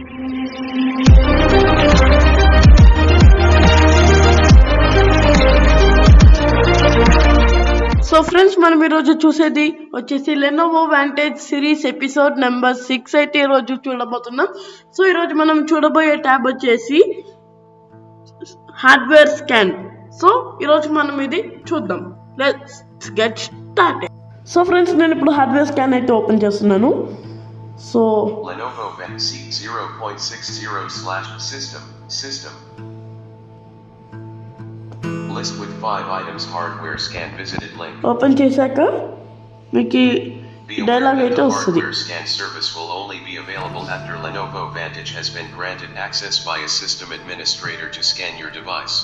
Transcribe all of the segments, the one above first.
So friends, మనం ఈరోజు చూసేది వచ్చేసి Lenovo Vantage series episode number 6 అయితే ఈరోజు చూడబోతున్నాం. సో ఈరోజు మనం చూడబోయే ట్యాబ్ వచ్చేసి హార్డ్వేర్ స్కాన్. సో ఈరోజు మనం ఇది చూద్దాం. Let's get started. So friends, నేను ఇప్పుడు హార్డ్వేర్ స్కాన్ అయితే ఓపెన్ చేస్తున్నాను. So Lenovo VC 0.60/system list with 5 items hardware scan visited link. Open చేశాక మీకు డైలాగ్ అయితే వస్తుంది. Hardware scan service will only be available after Lenovo Vantage has been granted access by a system administrator to scan your device.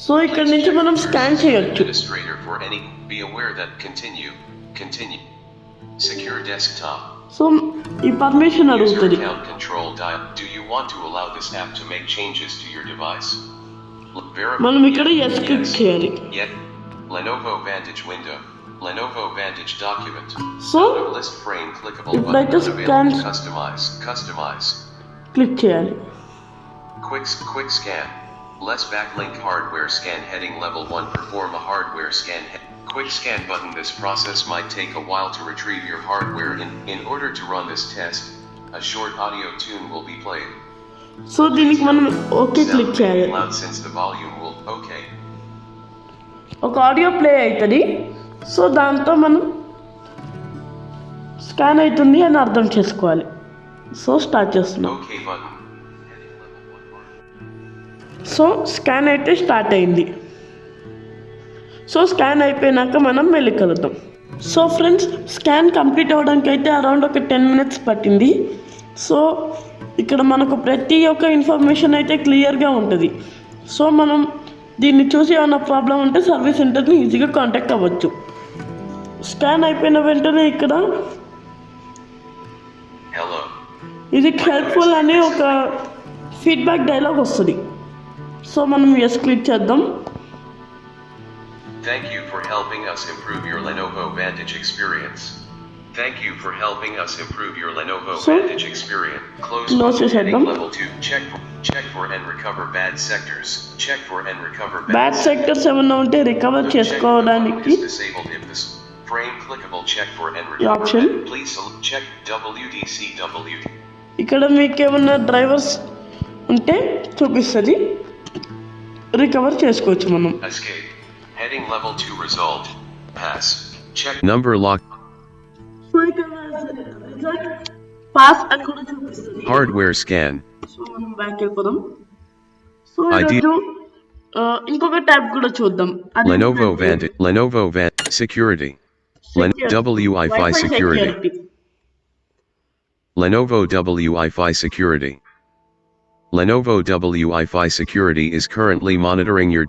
So ఇక్కడ నుంచి మనం scan చేయొచ్చు. Administrator for any. Be aware that continue secure desktop. So ఈ permission అడుగుతుంది. Account control dial. Do you want to allow this app to make changes to your device? మనం ఇక్కడ yes click చేయాలి. Lenovo Vantage window. Lenovo Vantage document. So list frame clickable ఇప్పుడైతే scan customize click చేయాలి. Quick scan. Less backlink hardware scan heading level 1. Perform a hardware scan. Quick scan button. This process might take a while to retrieve your hardware. In order to run this test, a short audio tune will be played. So దీనికి మనం okay click చేయాలి. Since the volume will okay. ఒక audio play అవుతుంది. So దాంతో మనం scan అవుతుంది అని అర్థం చేసుకోవాలి. సో స్టార్ట్ చేస్తున్నాం. Okay button. సో స్కాన్ అయితే స్టార్ట్ అయింది. సో స్కాన్ అయిపోయినాక మనం వెళ్ళి కలుద్దాం. సో ఫ్రెండ్స్, స్కాన్ కంప్లీట్ అవ్వడానికి అయితే అరౌండ్ ఒక 10 minutes పట్టింది. సో ఇక్కడ మనకు ప్రతి ఒక్క ఇన్ఫర్మేషన్ అయితే క్లియర్గా ఉంటుంది. సో మనం దీన్ని చూసి ఏమైనా ప్రాబ్లం ఉంటే సర్వీస్ సెంటర్ని ఈజీగా కాంటాక్ట్ అవ్వచ్చు. స్కాన్ అయిపోయిన వెంటనే ఇక్కడ ఇది హెల్ప్ఫుల్ అనే ఒక ఫీడ్బ్యాక్ డైలాగ్ వస్తుంది. సో మనం ఎస్ క్లిక్ చేద్దాం. Thank you for helping us improve your Lenovo Vantage experience. Thank you for helping us improve your Lenovo Vantage experience. Close heading level 2. Check for and recover bad sectors. Check for and recover bad sectors ఏమన్నా ఉంటే recover చేసుకోవడానికి disabled if this frame clickable check for and recover. Please check WDCW. ఇక్కడ మీకు ఏమన్నా drivers ఉంటే చూపిస్తుంది, recover చేసుకోవచ్చు మనం. Escape. Heading level 2 resolved. Pass. Check number lock. Pass అని కూడా చూపిస్తుంది. Hardware scan. సో మనం బ్యాక్ వెళ్ళిపోదాం. సో ఈరోజు ఇంకొక ట్యాబ్ కూడా చూద్దాం. Lenovo Vantage security. Wi-Fi security. Lenovo Wi-Fi security. Lenovo Wi-Fi security is currently monitoring your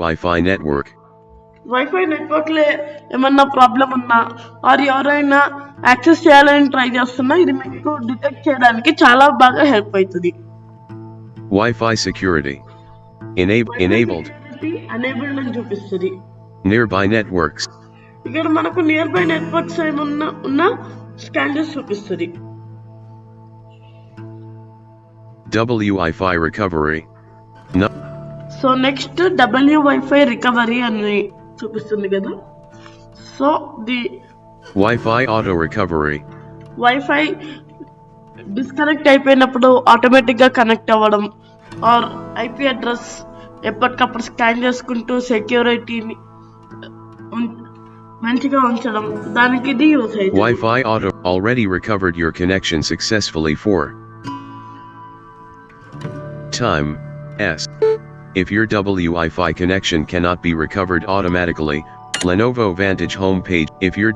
Wi-Fi network. Wifi నెట్వర్క్లో ఏమన్నా ప్రాబ్లం ఉన్నా ఆర్ ఎవరైనా యాక్సెస్ చేయాలని ట్రై చేస్తున్నా ఇది మీకు డిటెక్ట్ చేయడానికి చాలా బాగా హెల్ప్ అవుతుంది. Wi-Fi security enabled అని చూపిస్తుంది. Nearby networks. ఇక్కడ మనకు నియర్ బై నెట్వర్క్స్ ఏమన్నా ఉన్నా స్కాన్ చేసి చూపిస్తుంది. Wi-Fi recovery. So next Wi-Fi recovery అని చూపిస్తుంది కదా. So the Wi-Fi auto recovery. Wifi disconnect అయిపోయినప్పుడు ఆటోమేటిక్గా కనెక్ట్ అవ్వడం ఆర్ ఐపీ అడ్రస్ ఎప్పటికప్పుడు స్కాన్ చేసుకుంటూ సెక్యూరిటీని మంచిగా ఉంచడం, దానికి ఇది యూస్ అవుతుంది. Wi-Fi auto already recovered your connection successfully for time S. If your Wi-Fi connection cannot be recovered automatically, Lenovo Vantage homepage. If your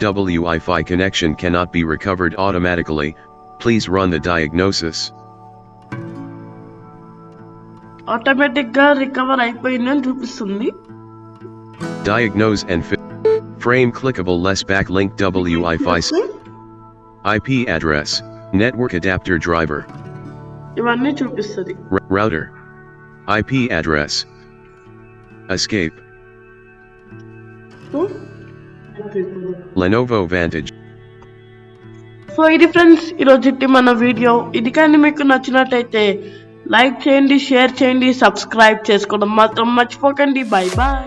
Wi-Fi connection cannot be recovered automatically, please run the diagnosis. ఆటోమేటిక్గా recover అయిపోయిందని చూపిస్తుంది. Diagnose and frame clickable less backlink Wi-Fi IP address, network adapter driver. ఇవన్నీ చూపిస్తుంది. Router. IP address. Escape. Lenovo Vantage. So ఇది friends ఈరోజు మన video. ఇది కానీ మీకు నచ్చినట్టయితే లైక్ చేయండి, షేర్ చేయండి, సబ్స్క్రైబ్ చేసుకోవడం మాత్రం మర్చిపోకండి. Bye bye.